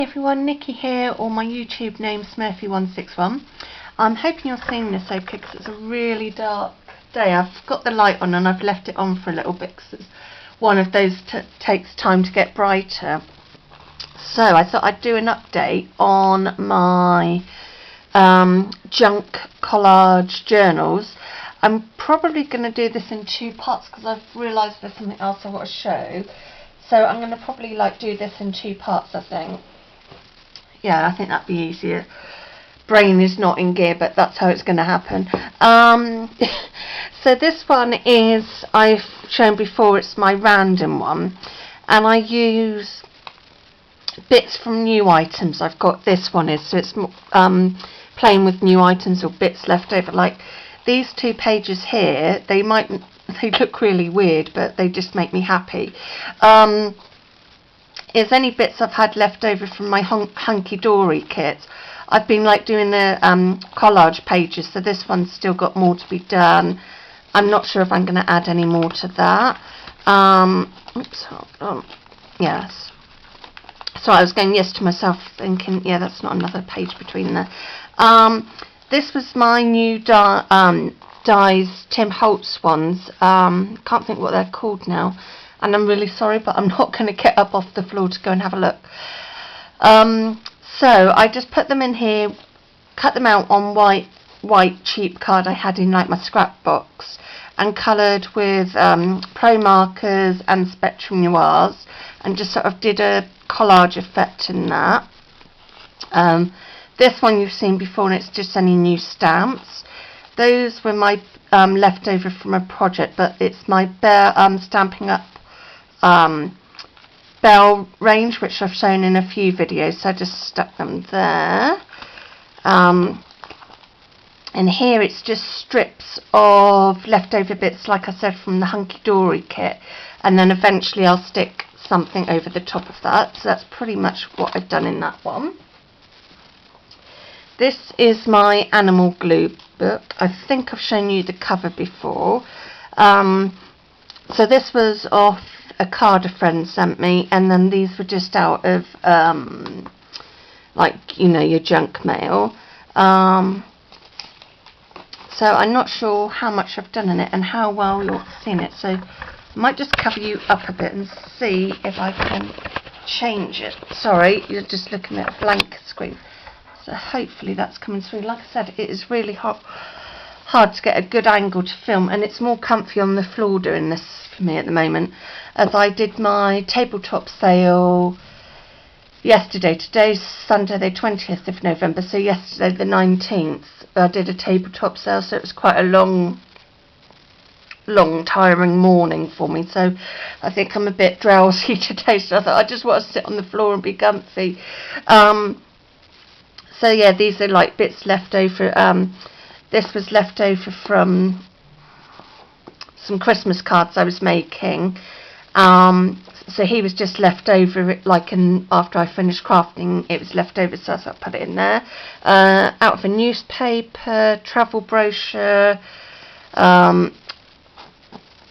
Hey everyone, Nicky here, or my YouTube name Smurfy161. I'm hoping you're seeing this okay because it's a really dark day. I've got the light on and I've left it on for a little bit because it's one of those takes time to get brighter. So I thought I'd do an update on my junk collage journals. I'm probably going to do this in two parts because I've realised there's something else I want to show. So I'm going to probably do this in two parts, I think. Yeah, I think that'd be easier. Brain is not in gear, but that's how it's going to happen. So this one is, I've shown before, it's my random one. And I use bits from new items. I've got this one is, so it's playing with new items or bits left over. Like these two pages here, they look really weird, but they just make me happy. Is any bits I've had left over from my hunky-dory kit. I've been doing the collage pages, so this one's still got more to be done. I'm not sure if I'm going to add any more to that. Oops, hold on. Yes. So I was going yes to myself, thinking, yeah, that's not another page between there. This was my new dies, Tim Holtz ones. Can't think what they're called now. And I'm really sorry, but I'm not going to get up off the floor to go and have a look. So I just put them in here, cut them out on white cheap card I had in my scrap box, and coloured with Pro markers and Spectrum Noirs, and just sort of did a collage effect in that. This one you've seen before, and it's just any new stamps. Those were my leftover from a project, but it's my bare Stampin' Up! Bell range, which I've shown in a few videos, so I just stuck them there. And here it's just strips of leftover bits, like I said, from the hunky-dory kit, and then eventually I'll stick something over the top of that. So that's pretty much what I've done in that one. This is my animal glue book. I think I've shown you the cover before. So this was off a card a friend sent me, and then these were just out of your junk mail. So I'm not sure how much I've done in it and how well you're seeing it, so I might just cover you up a bit and see if I can change it. Sorry, you're just looking at a blank screen, so hopefully that's coming through. Like I said, it is really hard to get a good angle to film, and it's more comfy on the floor doing this for me at the moment, as I did my tabletop sale yesterday. Today's Sunday the 20th of November, so yesterday the 19th I did a tabletop sale, so it was quite a long tiring morning for me, so I think I'm a bit drowsy today, so I thought I just want to sit on the floor and be comfy. So yeah, these are bits left over. This was left over from some Christmas cards I was making. So he was just left over, after I finished crafting, it was left over, so I put it in there. Out of a newspaper, travel brochure,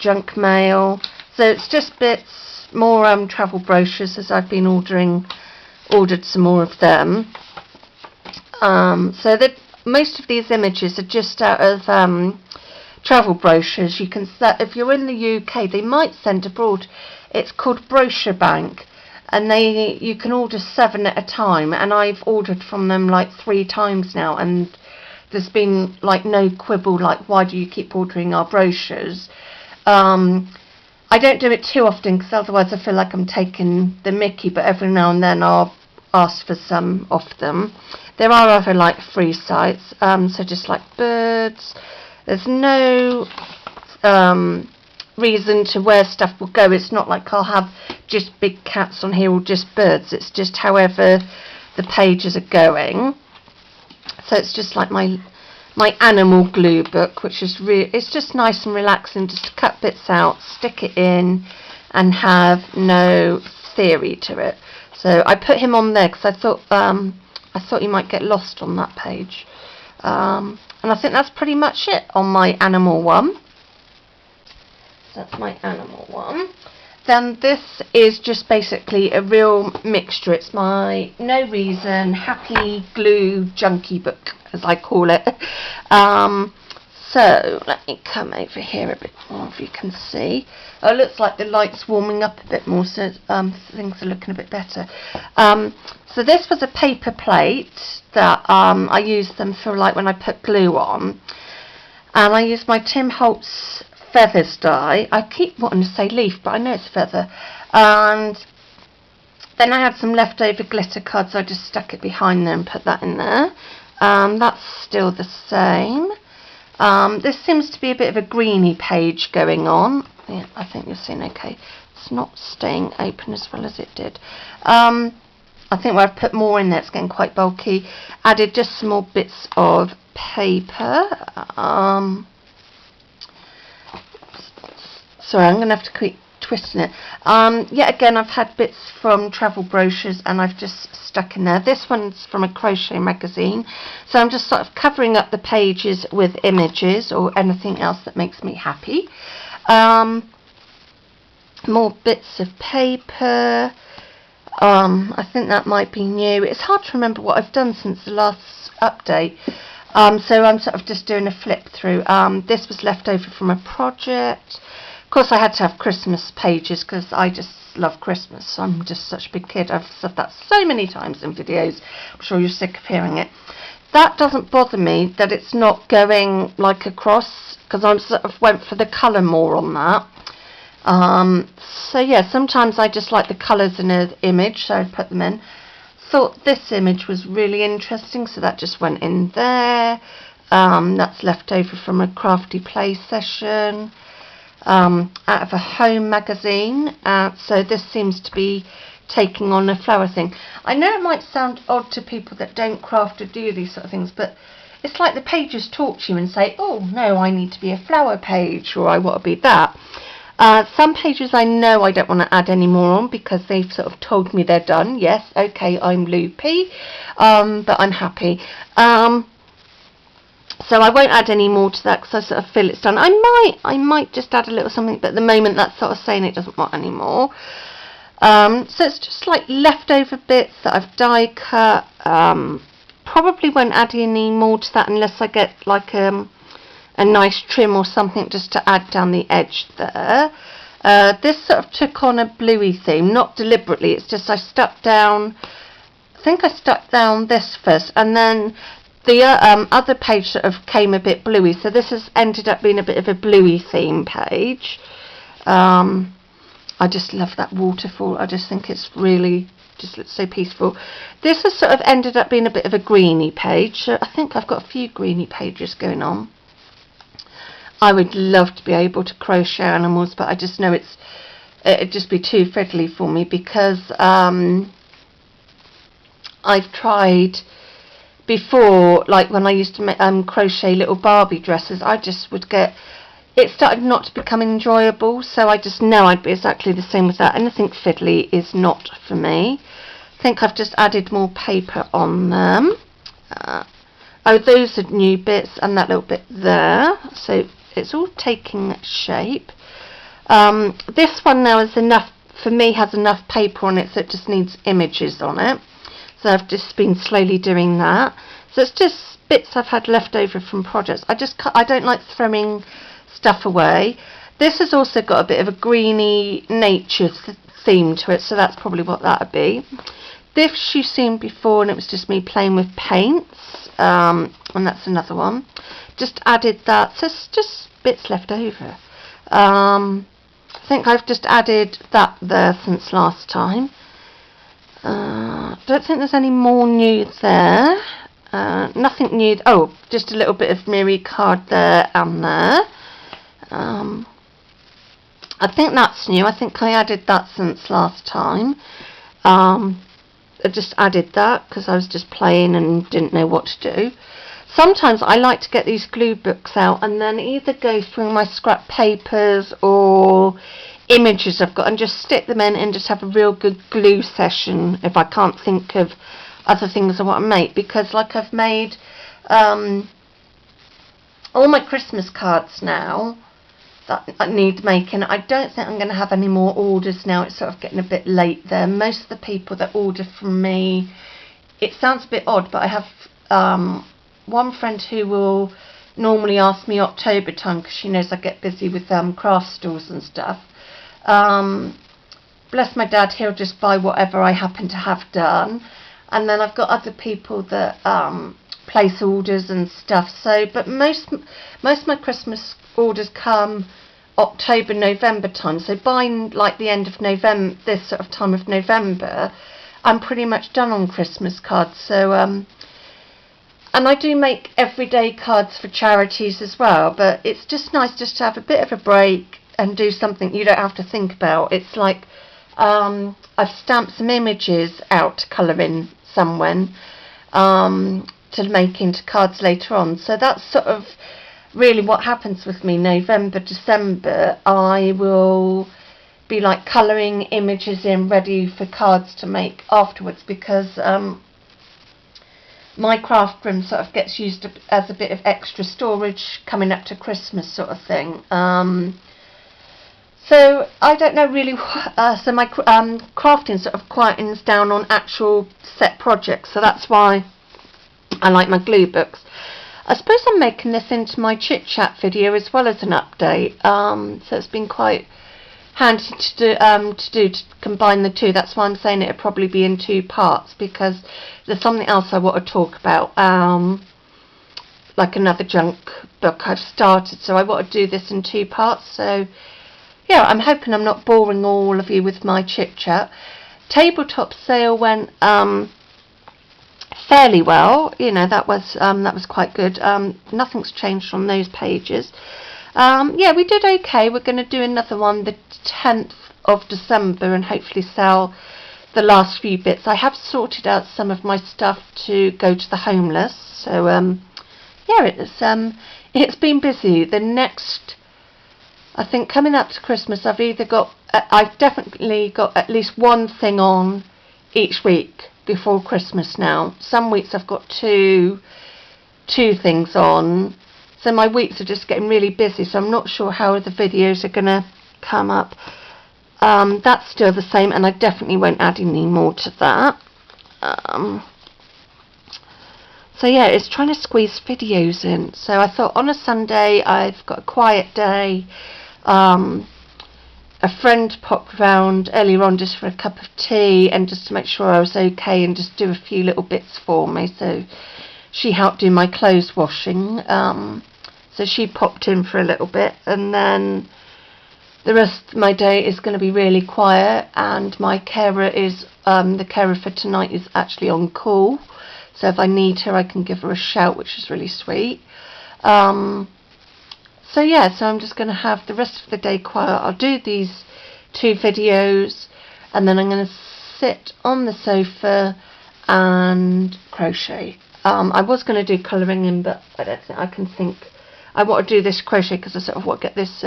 junk mail. So it's just bits, more travel brochures, as I've been ordered some more of them. So that most of these images are just out of travel brochures. You can set, if you're in the UK, they might send abroad. It's called Brochure Bank, and you can order 7 at a time, and I've ordered from them 3 times now, and there's been no quibble, why do you keep ordering our brochures? I don't do it too often because otherwise I feel like I'm taking the mickey, but every now and then I'll ask for some of them. There are other free sites, so just birds. There's no reason to where stuff will go. It's not like I'll have just big cats on here or just birds. It's just however the pages are going. So it's just my animal glue book, which is it's just nice and relaxing, just to cut bits out, stick it in, and have no theory to it. So I put him on there because I thought you might get lost on that page. And I think that's pretty much it on my animal one. So that's my animal one. then this is just basically a real mixture. It's my No Reason Happy Glue Junkie book, as I call it. So let me come over here a bit more if you can see. Oh, it looks like the light's warming up a bit more, so things are looking a bit better. So this was a paper plate that I used them for like when I put glue on. And I used my Tim Holtz feathers die. I keep wanting to say leaf, but I know it's feather. And then I had some leftover glitter cards. I just stuck it behind there and put that in there. That's still the same. This seems to be a bit of a greeny page going on. Yeah, I think you're seeing okay. It's not staying open as well as it did. I think where I've put more in there, it's getting quite bulky. Added just some more bits of paper. Sorry, I'm going to have to keep twisting it. Yet again, I've had bits from travel brochures and I've just stuck in there. This one's from a crochet magazine, so I'm just sort of covering up the pages with images or anything else that makes me happy. More bits of paper. I think that might be new. It's hard to remember what I've done since the last update. So I'm sort of just doing a flip through. This was left over from a project. Of course, I had to have Christmas pages because I just love Christmas. I'm just such a big kid. I've said that so many times in videos. I'm sure you're sick of hearing it. That doesn't bother me that it's not going like across, because I sort of went for the colour more on that. So yeah, sometimes I just like the colours in an image, so I put them in. Thought this image was really interesting, so that just went in there. That's left over from a crafty play session. Out of a home magazine, so this seems to be taking on a flower thing. I know it might sound odd to people that don't craft or do these sort of things, but it's like the pages talk to you and say, oh no, I need to be a flower page, or I want to be that. Some pages I know I don't want to add any more on because they've sort of told me they're done. Yes, okay, I'm loopy, but I'm happy. So I won't add any more to that because I sort of feel it's done. I might just add a little something, but at the moment that's sort of saying it doesn't want any more. So it's just like leftover bits that I've die cut. Probably won't add any more to that unless I get like a nice trim or something just to add down the edge there. This sort of took on a bluey theme, not deliberately. It's just I stuck down. I think I stuck down this first, and then the other page sort of came a bit bluey, so this has ended up being a bit of a bluey theme page. I just love that waterfall. I just think it's really just looks so peaceful. This has sort of ended up being a bit of a greeny page, so I think I've got a few greeny pages going on. I would love to be able to crochet animals, but I just know it'd just be too fiddly for me because I've tried before, like when I used to crochet little Barbie dresses, I just would get, it started not to become enjoyable, so I just know I'd be exactly the same with that. Anything fiddly is not for me. I think I've just added more paper on them. Oh, those are new bits and that little bit there, so it's all taking shape. This one now is enough, for me, has enough paper on it, so it just needs images on it. So I've just been slowly doing that. So it's just bits I've had left over from projects. I don't like throwing stuff away. This has also got a bit of a greeny nature theme to it, so that's probably what that would be. This you've seen before, and it was just me playing with paints, and that's another one. Just added that, so it's just bits left over. I think I've just added that there since last time. Don't think there's any more new there. Nothing new. Oh, just a little bit of Miri card there and there. I think that's new. I think I added that since last time. I just added that because I was just playing and didn't know what to do. Sometimes I like to get these glue books out and then either go through my scrap papers or images I've got and just stick them in and just have a real good glue session if I can't think of other things I want to make, because like I've made all my Christmas cards now, that need making. I don't think I'm going to have any more orders now. It's sort of getting a bit late there. Most of the people that order from me, it sounds a bit odd, but I have one friend who will normally ask me October time because she knows I get busy with craft stores and stuff. Bless my dad, he'll just buy whatever I happen to have done. And then I've got other people that place orders and stuff. So, but most of my Christmas orders come October, November time. So by like the end of November, this sort of time of November, I'm pretty much done on Christmas cards. So, and I do make everyday cards for charities as well. But it's just nice just to have a bit of a break and do something you don't have to think about. It's like I've stamped some images out to colour in somewhere to make into cards later on. So that's sort of really what happens with me. November, December, I will be like colouring images in ready for cards to make afterwards, because my craft room sort of gets used as a bit of extra storage coming up to Christmas sort of thing. So I don't know really, so my crafting sort of quietens down on actual set projects, so that's why I like my glue books. I suppose I'm making this into my chit chat video as well as an update, so it's been quite handy to combine the two. That's why I'm saying it'll probably be in 2 parts, because there's something else I want to talk about, like another junk book I've started, so I want to do this in 2 parts. So yeah, I'm hoping I'm not boring all of you with my chit chat. Tabletop sale went fairly well, you know, that was quite good. Nothing's changed on those pages. Yeah, we did okay. We're going to do another one the 10th of December and hopefully sell the last few bits. I have sorted out some of my stuff to go to the homeless, so yeah, it's been busy. The next, I think, coming up to Christmas, I've definitely got at least one thing on each week before Christmas now. Some weeks I've got two things on, so my weeks are just getting really busy, so I'm not sure how the videos are going to come up. That's still the same, and I definitely won't add any more to that. So yeah, it's trying to squeeze videos in. So I thought on a Sunday I've got a quiet day. A friend popped round earlier on just for a cup of tea and just to make sure I was okay and just do a few little bits for me. So she helped do my clothes washing. So she popped in for a little bit, and then the rest of my day is going to be really quiet, and my carer is the carer for tonight is actually on call. So if I need her, I can give her a shout, which is really sweet. So yeah, so I'm just going to have the rest of the day quiet. I'll do these 2 videos, and then I'm going to sit on the sofa and crochet. I was going to do colouring in, but I don't think I can think. I want to do this crochet because I sort of want to get this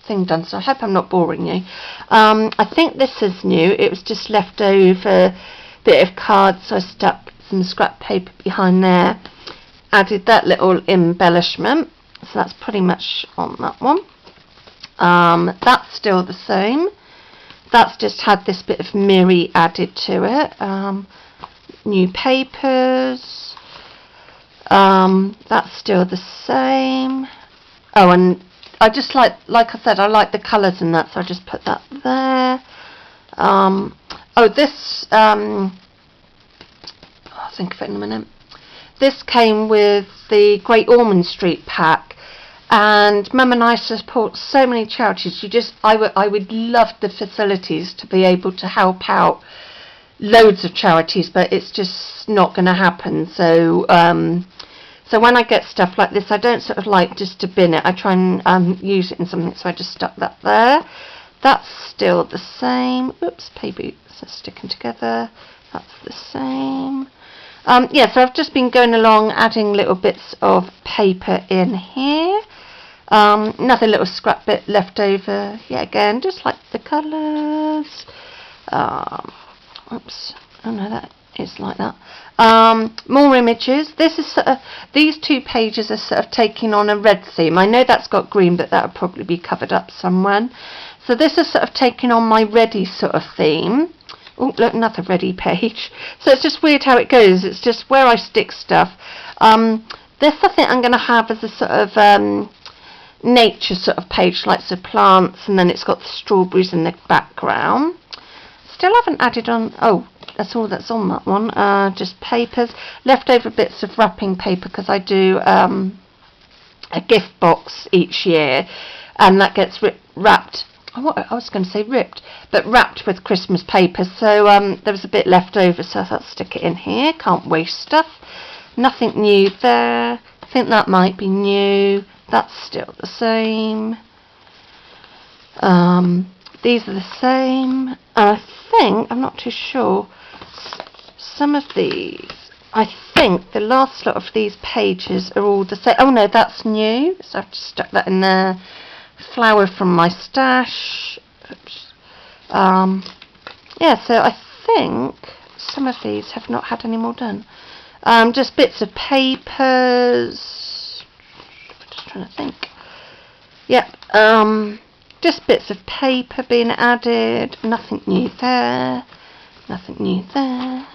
thing done, so I hope I'm not boring you. I think this is new. It was just leftover bit of cards, so I stuck some scrap paper behind there, added that little embellishment. So that's pretty much on that one. That's still the same. That's just had this bit of mirror added to it. New papers. That's still the same. Oh, and I just like I said, I like the colours in that, so I just put that there. Oh, this, I'll think of it in a minute. This came with the Great Ormond Street pack, and Mum and I support so many charities. I would love the facilities to be able to help out loads of charities, but it's just not going to happen. So so when I get stuff like this, I don't sort of like just to bin it. I try and use it in something, so I just stuck that there. That's still the same. Oops, paper are sticking together. That's the same. Yeah, so I've just been going along adding little bits of paper in here. Another little scrap bit left over. Yeah, again, just like the colours. Oops, oh no, It's like that. More images. This is sort of, these 2 pages are sort of taking on a red theme. I know that's got green, but that would probably be covered up somewhere. So this is sort of taking on my ready sort of theme. Oh, look, another ready page. So it's just weird how it goes. It's just where I stick stuff. This I think I'm going to have as a sort of nature sort of page, like so plants, and then it's got the strawberries in the background. Still haven't added on. Oh, that's all that's on that one. Just papers, leftover bits of wrapping paper, because I do a gift box each year, and that gets wrapped. I was going to say ripped, but wrapped with Christmas paper. So there was a bit left over, so I thought stick it in here. Can't waste stuff. Nothing new there. I think that might be new. That's still the same. These are the same. I think, I'm not too sure, some of these, I think the last lot of these pages are all the same. Oh no, that's new, so I've just stuck that in there. Flower from my stash. Oops. Yeah, so I think some of these have not had any more done. Just bits of papers. Just trying to think. Yep. Just bits of paper being added. Nothing new there. Nothing new there.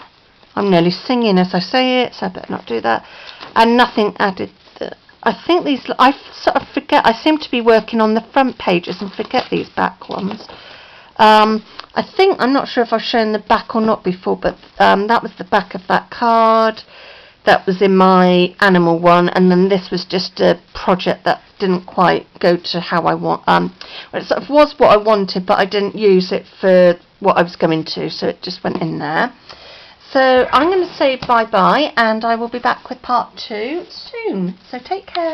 I'm nearly singing as I say it, so I better not do that. And nothing added there. I think these, I sort of forget, I seem to be working on the front pages and forget these back ones. I think, I'm not sure if I've shown the back or not before, but that was the back of that card. That was in my animal one, and then this was just a project that didn't quite go to how I want. Well, it sort of was what I wanted, but I didn't use it for what I was going to, so it just went in there. So I'm going to say bye-bye, and I will be back with part 2 soon. So take care.